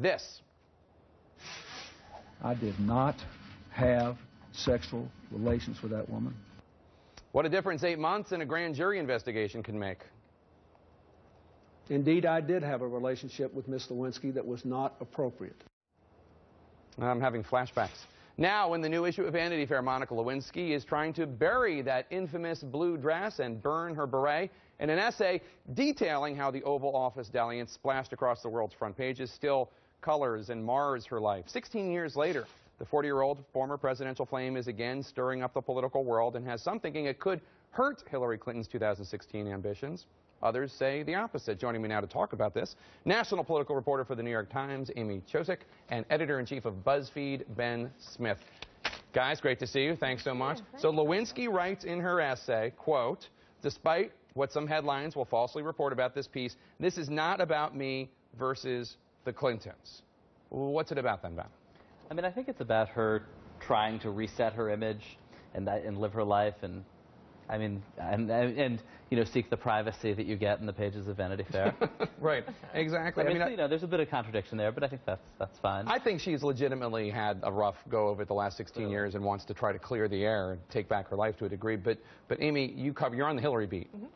this. I did not have sexual relations with that woman. What a difference 8 months in a grand jury investigation can make. Indeed, I did have a relationship with Ms. Lewinsky that was not appropriate. I'm having flashbacks. Now, in the new issue of Vanity Fair, Monica Lewinsky is trying to bury that infamous blue dress and burn her beret in an essay detailing how the Oval Office dalliance splashed across the world's front pages still colors and mars her life. 16 years later, the 40-year-old former presidential flame is again stirring up the political world and has some thinking it could hurt Hillary Clinton's 2016 ambitions. Others say the opposite. Joining me now to talk about this, national political reporter for the New York Times, Amy Chozick, and editor-in-chief of BuzzFeed, Ben Smith. Guys, great to see you. Thanks so much. So Lewinsky writes in her essay, quote, despite what some headlines will falsely report about this piece, this is not about me versus the Clintons. What's it about then, Ben? I mean, I think it's about her trying to reset her image and live her life, and I mean, and you know, seek the privacy that you get in the pages of Vanity Fair. Right, exactly. I mean, you know, there's a bit of contradiction there, but I think that's fine. I think she's legitimately had a rough go of it the last 16 years and wants to try to clear the air and take back her life to a degree. But Amy, you're on the Hillary beat. Mm-hmm.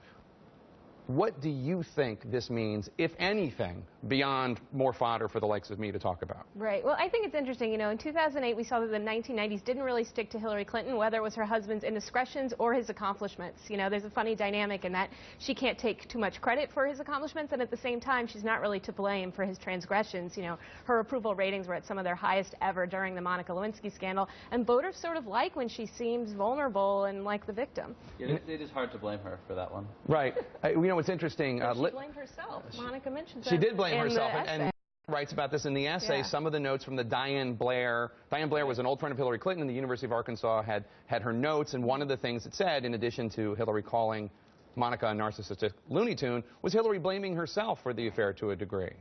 What do you think this means, if anything, beyond more fodder for the likes of me to talk about? Right. Well, I think it's interesting. You know, in 2008, we saw that the 1990s didn't really stick to Hillary Clinton, whether it was her husband's indiscretions or his accomplishments. You know, there's a funny dynamic in that she can't take too much credit for his accomplishments, and at the same time, she's not really to blame for his transgressions. You know, her approval ratings were at some of their highest ever during the Monica Lewinsky scandal, and voters sort of like when she seems vulnerable and like the victim. Yeah, it is hard to blame her for that one. Right. You know, what's interesting. She blamed herself. Monica mentioned that. She did blame herself, and writes about this in the essay. Yeah. Some of the notes from the Diane Blair was an old friend of Hillary Clinton, and the University of Arkansas had her notes, and one of the things it said, in addition to Hillary calling Monica a narcissistic Looney Tune, was Hillary blaming herself for the affair to a degree,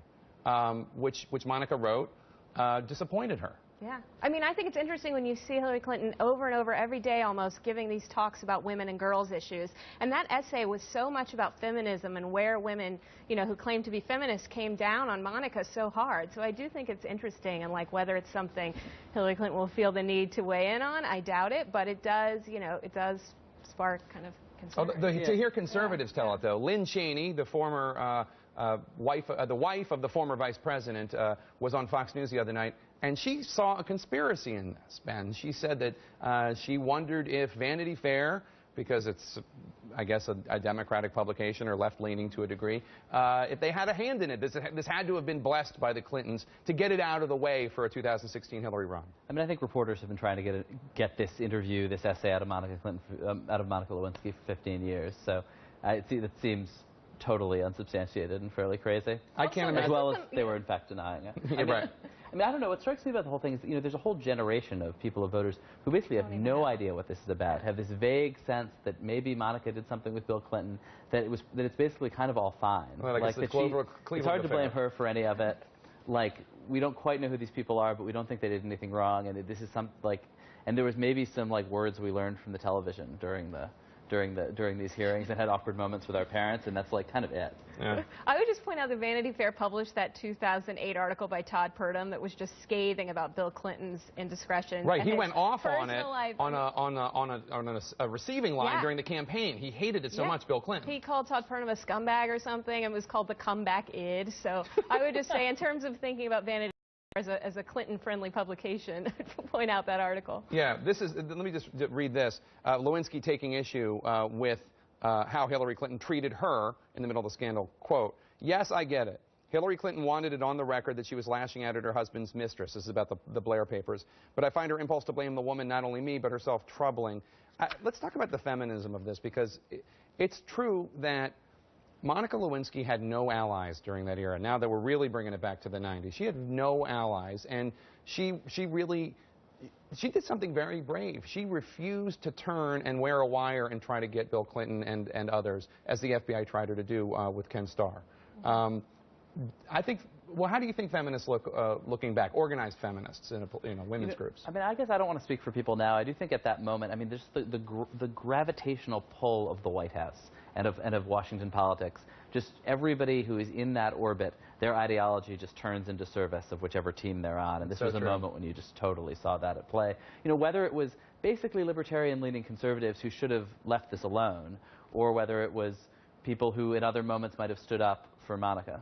which Monica wrote disappointed her. Yeah. I mean, I think it's interesting when you see Hillary Clinton over and over every day almost giving these talks about women and girls issues. And that essay was so much about feminism and where women, you know, who claim to be feminists came down on Monica so hard. So I do think it's interesting, and like whether it's something Hillary Clinton will feel the need to weigh in on, I doubt it, but it does, you know, it does spark kind of concern. To hear conservatives tell it, though, Lynn Cheney, the former wife of the former vice president, was on Fox News the other night, and she saw a conspiracy in this, Ben. She said that she wondered if Vanity Fair, because it's, I guess, a Democratic publication or left-leaning to a degree, if they had a hand in it. This had to have been blessed by the Clintons to get it out of the way for a 2016 Hillary run. I mean, I think reporters have been trying to get this interview, this essay out of Monica Clinton, out of Monica Lewinsky for 15 years. So it seems totally unsubstantiated and fairly crazy. I can't imagine. As well as they were in fact denying it. You're right. I mean, I don't know. What strikes me about the whole thing is that, you know, there's a whole generation of people, of voters, who basically have no idea what this is about, have this vague sense that maybe Monica did something with Bill Clinton, that it's basically kind of all fine. Well, like it's hard to blame her for any of it. Like, we don't quite know who these people are, but we don't think they did anything wrong, and this is and there was maybe some words we learned from the television during these hearings and had awkward moments with our parents, and that's kind of it. Yeah. I would just point out that Vanity Fair published that 2008 article by Todd Purdom that was just scathing about Bill Clinton's indiscretion. Right, he went off on it on a receiving line during the campaign. He hated it so much, Bill Clinton. He called Todd Purdom a scumbag or something, and was called the comeback id. So I would just say, in terms of thinking about Vanity as a Clinton-friendly publication, point out that article. Yeah, let me just read this. Lewinsky taking issue with how Hillary Clinton treated her in the middle of the scandal. Quote, "Yes, I get it. Hillary Clinton wanted it on the record that she was lashing out at her husband's mistress." This is about the Blair papers. "But I find her impulse to blame the woman, not only me, but herself, troubling." Let's talk about the feminism of this, because it's true that Monica Lewinsky had no allies during that era. Now that we're really bringing it back to the 90s, she had no allies, and she did something very brave. She refused to turn and wear a wire and try to get Bill Clinton and others, as the FBI tried her to do with Ken Starr. I think. Well, how do you think feminists look looking back? Organized feminists in women's groups. I mean, I guess I don't want to speak for people now. I do think at that moment, I mean, there's the gravitational pull of the White House and of Washington politics. Just everybody who is in that orbit, their ideology just turns into service of whichever team they're on. And this was a moment when you just totally saw that at play. You know, whether it was basically libertarian-leaning conservatives who should have left this alone, or whether it was people who in other moments might have stood up for Monica.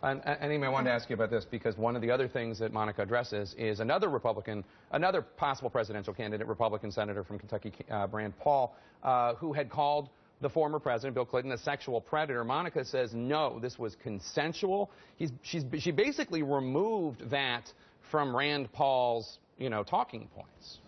And Amy, I wanted to ask you about this because one of the other things that Monica addresses is another Republican, another possible presidential candidate, Republican senator from Kentucky, Rand Paul, who had called the former president, Bill Clinton, a sexual predator. Monica says, no, this was consensual. She basically removed that from Rand Paul's, talking points.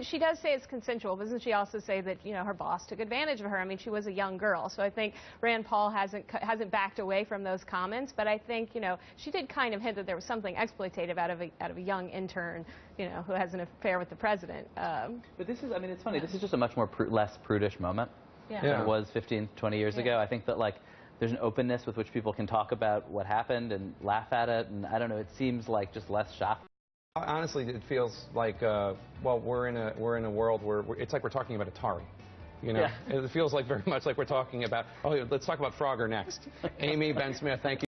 She does say it's consensual, but doesn't she also say that, her boss took advantage of her? I mean, she was a young girl, so I think Rand Paul hasn't backed away from those comments, but I think, she did kind of hint that there was something exploitative out of a young intern, who has an affair with the president. But this is, I mean, it's funny, this is just a much more less prudish moment than it was 15, 20 years ago. I think that, like, there's an openness with which people can talk about what happened and laugh at it, and I don't know, it seems like just less shocking. Honestly, it feels like, well, we're in a world where it's like we're talking about Atari. It feels like very much like we're talking about, let's talk about Frogger next. Amy, Ben Smith, thank you.